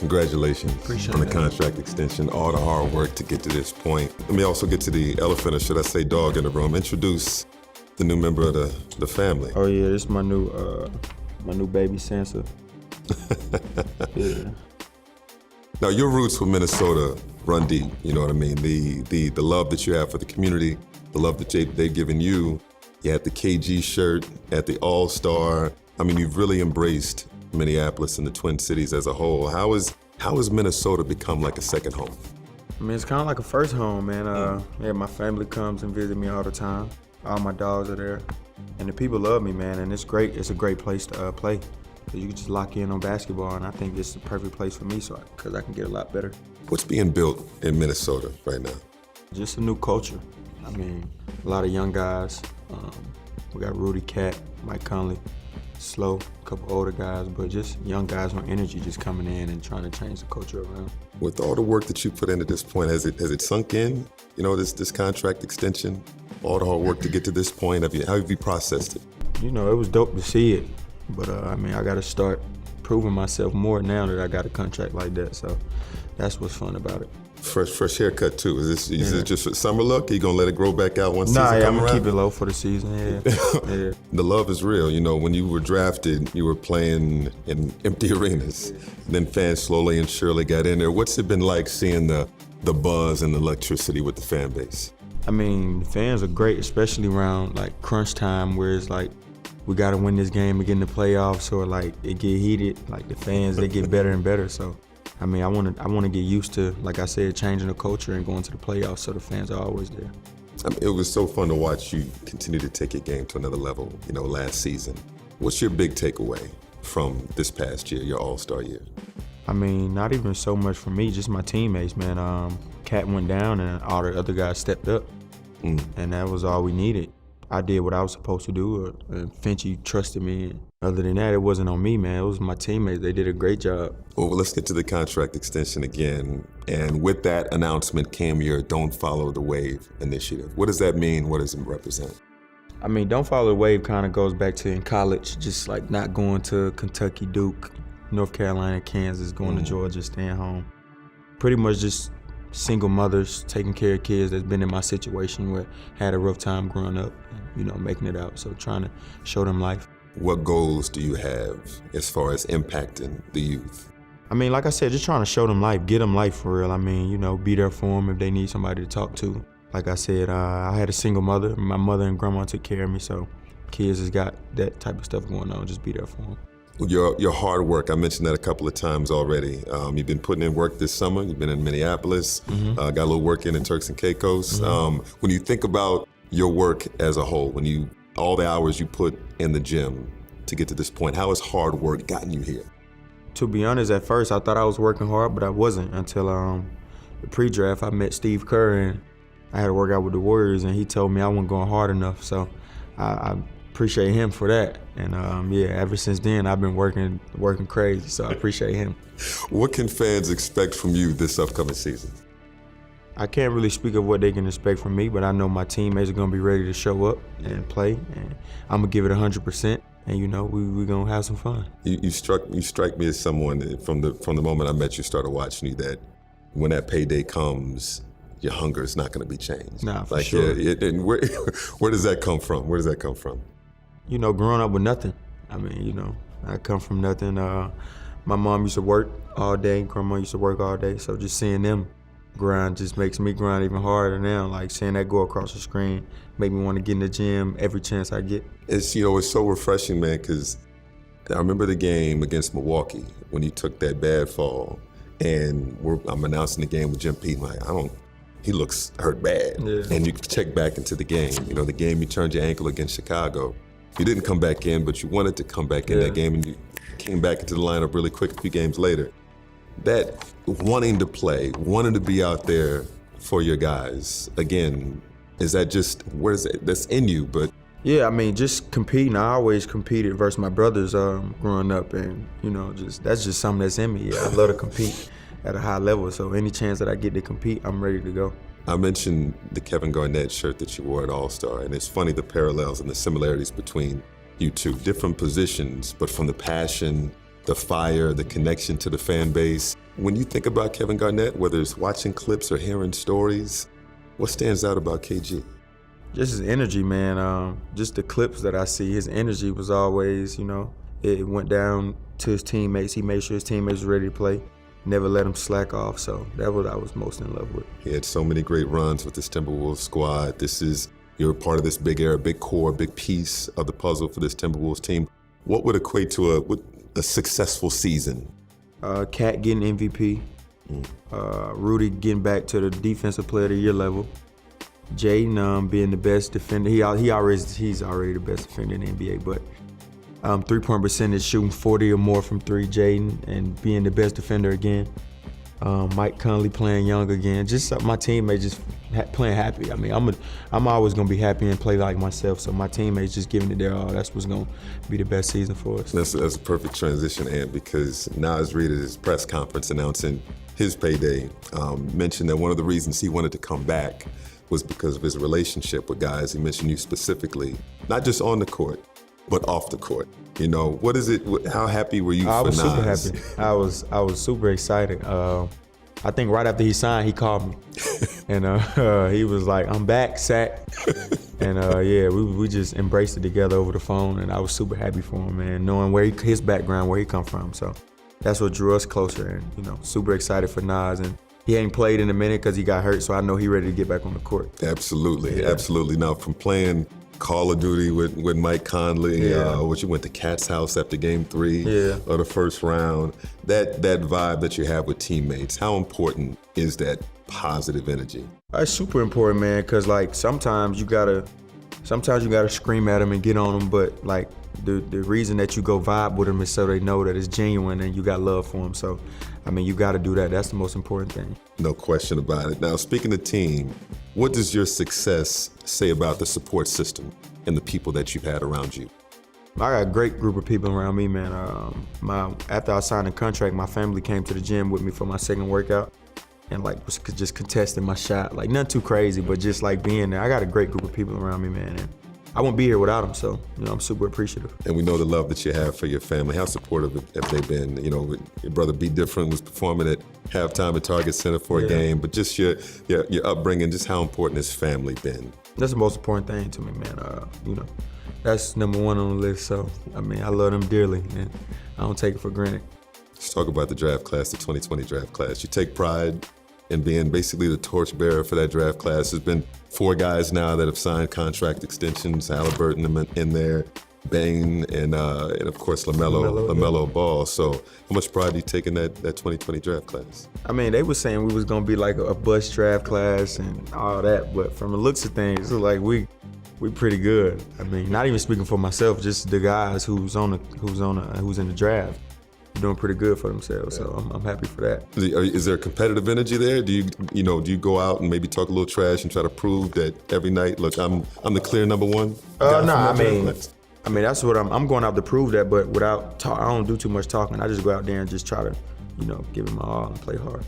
congratulations Appreciate on the that. contract extension, all the hard work to get to this point. Let me also get to the elephant, or should I say dog in the room. Introduce the new member of the family. Oh yeah, this is my new baby Sansa. Yeah. Now, your roots with Minnesota run deep, you know what I mean? The love that you have for the community, the love that they've given you. You had the KG shirt at the All-Star. I mean, you've really embraced Minneapolis and the Twin Cities as a whole. How has Minnesota become like a second home? I mean, it's kind of like a first home, man. Yeah, my family comes and visit me all the time. All my dogs are there, and the people love me, man. And it's great. It's a great place to play. You can just lock in on basketball, and I think it's the perfect place for me, because I can get a lot better. What's being built in Minnesota right now? Just a new culture. I mean, a lot of young guys. We got Rudy Cat, Mike Conley, Slow, a couple older guys, but just young guys with energy just coming in and trying to change the culture around. With all the work that you put in at this point, has it sunk in? You know, this contract extension, all the hard work to get to this point. How have you processed it? You know, it was dope to see it, but I mean, I got to start proving myself more now that I got a contract like that. So that's what's fun about it. Fresh haircut too. Is it just a summer look? Are you gonna let it grow back out once season I'm come gonna around? keep it low for the season. Yeah. The love is real. You know, when you were drafted, you were playing in empty arenas. Then fans slowly and surely got in there. What's it been like seeing the buzz and the electricity with the fan base? I mean, the fans are great, especially around like crunch time, where it's like we gotta win this game to get in the playoffs, or like it get heated. Like the fans, they get better and better. So. I mean, I want to get used to, like I said, changing the culture and going to the playoffs, so the fans are always there. I mean, it was so fun to watch you continue to take your game to another level, you know, last season. What's your big takeaway from this past year, your All-Star year? I mean, not even so much for me, just my teammates, man. Cat went down and all the other guys stepped up, and that was all we needed. I did what I was supposed to do, and Finchie trusted me. Other than that, it wasn't on me, man. It was my teammates. They did a great job. Well, let's get to the contract extension again. And with that announcement came your Don't Follow the Wave initiative. What does that mean? What does it represent? I mean, Don't Follow the Wave kind of goes back to in college, just like not going to Kentucky, Duke, North Carolina, Kansas, going to Georgia, staying home. Pretty much just single mothers taking care of kids that's been in my situation, where had a rough time growing up, you know, making it out. So trying to show them life. What goals do you have as far as impacting the youth? I mean, like I said, just trying to show them life, get them life for real. I mean, you know, be there for them if they need somebody to talk to. Like I said, I had a single mother. My mother and grandma took care of me, so kids has got that type of stuff going on. Just be there for them. Your hard work, I mentioned that a couple of times already. You've been putting in work this summer. You've been in Minneapolis, got a little work in Turks and Caicos. When you think about your work as a whole, all the hours you put in the gym to get to this point, how has hard work gotten you here? To be honest, at first I thought I was working hard, but I wasn't until the pre-draft. I met Steve Kerr, and I had to work out with the Warriors, and he told me I wasn't going hard enough. So I appreciate him for that. And yeah, ever since then I've been working crazy. So I appreciate him. What can fans expect from you this upcoming season? I can't really speak of what they can expect from me, but I know my teammates are gonna be ready to show up and play, and I'm gonna give it 100%. And you know, we're gonna have some fun. You strike me as someone from the moment I met you, started watching you, that when that payday comes, your hunger is not gonna be changed. Nah, for sure. And where does that come from? Where does that come from? You know, growing up with nothing. I mean, you know, I come from nothing. My mom used to work all day, grandma used to work all day, so just seeing them grind just makes me grind even harder now. Like seeing that go across the screen make me want to get in the gym every chance I get. It's so refreshing, man, because I remember the game against Milwaukee when you took that bad fall, and I'm announcing the game with Jim Pete. Like, he looks hurt bad. Yeah. And you check back into the game. You know, the game you turned your ankle against Chicago. You didn't come back in, but you wanted to come back in that game, and you came back into the lineup really quick a few games later. That wanting to play, wanting to be out there for your guys, again, is that just, where is it? That's in you, but. Yeah, I mean, just competing. I always competed versus my brothers growing up, and you know, that's just something that's in me. Yeah, I love to compete at a high level, so any chance that I get to compete, I'm ready to go. I mentioned the Kevin Garnett shirt that you wore at All-Star, and it's funny the parallels and the similarities between you two. Different positions, but from the passion the fire, the connection to the fan base. When you think about Kevin Garnett, whether it's watching clips or hearing stories, what stands out about KG? Just his energy, man. Just the clips that I see, his energy was always, it went down to his teammates. He made sure his teammates were ready to play. Never let him slack off, so that's what I was most in love with. He had so many great runs with this Timberwolves squad. You're part of this big era, big core, big piece of the puzzle for this Timberwolves team. What would equate to a successful season? Cat getting MVP, Rudy getting back to the Defensive Player of the Year level, Jaden being the best defender. He's already the best defender in the NBA, but 3-point percentage, shooting 40 or more from three, Jaden, and being the best defender again. Mike Conley playing young again. Just my teammates just playing happy. I mean, I'm always gonna be happy and play like myself. So my teammates just giving it their all. That's what's gonna be the best season for us. That's a perfect transition, Ant, because Naz Reid at his press conference announcing his payday mentioned that one of the reasons he wanted to come back was because of his relationship with guys. He mentioned you specifically, not just on the court, but off the court. What is it? How happy were you for Naz? I was super happy. I was super excited. I think right after he signed, he called me, and he was like, "I'm back, Sack," and we just embraced it together over the phone, and I was super happy for him, man, knowing his background, where he come from. So that's what drew us closer, and super excited for Naz. And he ain't played in a minute because he got hurt, so I know he's ready to get back on the court. Absolutely, absolutely. Now, from playing Call of Duty with Mike Conley, which you went to Cat's house after Game 3 of the first round, that vibe that you have with teammates, how important is that positive energy? It's super important, man, because sometimes you gotta scream at them and get on them, but the reason that you go vibe with them is so they know that it's genuine and you got love for them. So, you got to do that. That's the most important thing. No question about it. Now, speaking of team, what does your success say about the support system and the people that you've had around you? I got a great group of people around me, man. After I signed a contract, my family came to the gym with me for my second workout and was just contesting my shot. Nothing too crazy, but just being there. I got a great group of people around me, man. And I wouldn't be here without them, so I'm super appreciative. And we know the love that you have for your family. How supportive have they been? Your brother B Different was performing at halftime at Target Center for a game, but just your upbringing, just how important has family been? That's the most important thing to me, man. That's number one on the list. So I love them dearly, and I don't take it for granted. Let's talk about the draft class, the 2020 draft class. You take pride in being basically the torchbearer for that draft class. There's been 4 guys now that have signed contract extensions, Halliburton in there, Bane, and of course LaMelo Ball. So how much pride do you take in that 2020 draft class? They were saying we was gonna be a bust draft class and all that, but from the looks of things, it's we pretty good. Not even speaking for myself, just the guys who's in the draft. Doing pretty good for themselves, so I'm happy for that. Is there a competitive energy there? Do you go out and maybe talk a little trash and try to prove that every night, look, I'm the clear number one? That's what I'm going out to prove that, but without I don't do too much talking. I just go out there and just try to, give it my all and play hard.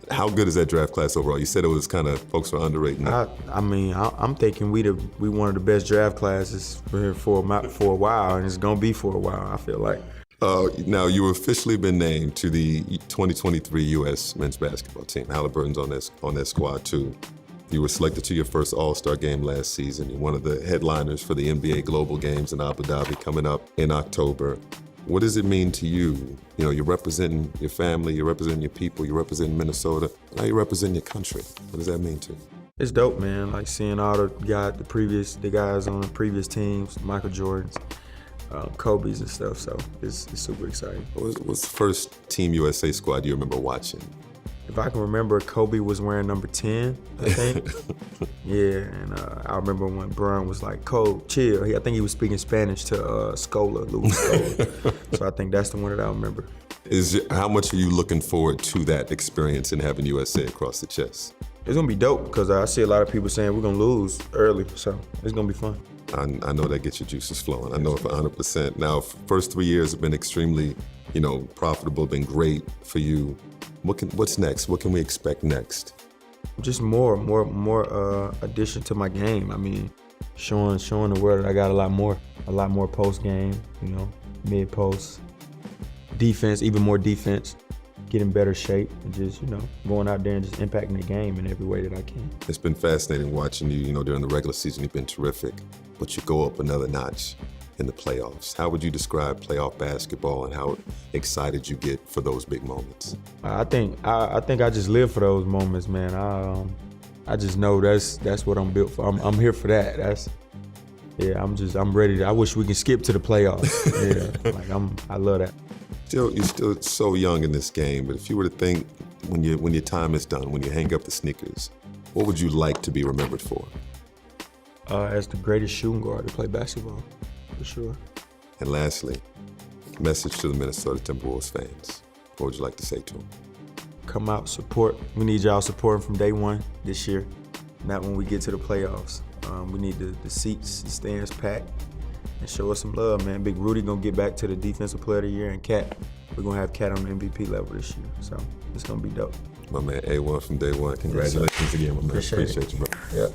How good is that draft class overall? You said it was kind of folks were underrating it. I'm thinking we one of the best draft classes for a while, and it's gonna be for a while. I feel like. Now, you've officially been named to the 2023 U.S. men's basketball team. Halliburton's on that squad, too. You were selected to your first All-Star game last season. You're one of the headliners for the NBA Global Games in Abu Dhabi coming up in October. What does it mean to you? You're representing your family, you're representing your people, you're representing Minnesota. Now you're representing your country. What does that mean to you? It's dope, man. Seeing all the guys on the previous teams, Michael Jordans, Kobe's and stuff, so it's super exciting. What's the first Team USA squad you remember watching? If I can remember, Kobe was wearing number 10, I think. And I remember when Bron was like, "Kobe, chill." I think he was speaking Spanish to Scola, Louis Scola. So I think that's the one that I remember. How much are you looking forward to that experience and having USA across the chest? It's gonna be dope because I see a lot of people saying we're gonna lose early, so it's gonna be fun. I know that gets your juices flowing. I know it for 100%. Now, first 3 years have been extremely, profitable, been great for you. What's next? What can we expect next? Just more addition to my game. Showing the world that I got a lot more post game, mid post, defense, even more defense, get in better shape, and just, going out there and just impacting the game in every way that I can. It's been fascinating watching you, during the regular season. You've been terrific, but you go up another notch in the playoffs. How would you describe playoff basketball and how excited you get for those big moments? I think I just live for those moments, man. I just know that's what I'm built for. I'm here for that. I'm ready. I wish we can skip to the playoffs. I love that. You're still so young in this game, but if you were to think when your time is done, when you hang up the sneakers, what would you like to be remembered for? As the greatest shooting guard to play basketball, for sure. And lastly, message to the Minnesota Timberwolves fans. What would you like to say to them? Come out, support. We need y'all supporting from day one this year, not when we get to the playoffs. We need the seats, the stands packed, and show us some love, man. Big Rudy gonna get back to the Defensive Player of the Year, and Cat, we're gonna have Cat on the MVP level this year. So it's gonna be dope. My man, A1 from day one. Congratulations again, my man. Appreciate you, bro. Yeah.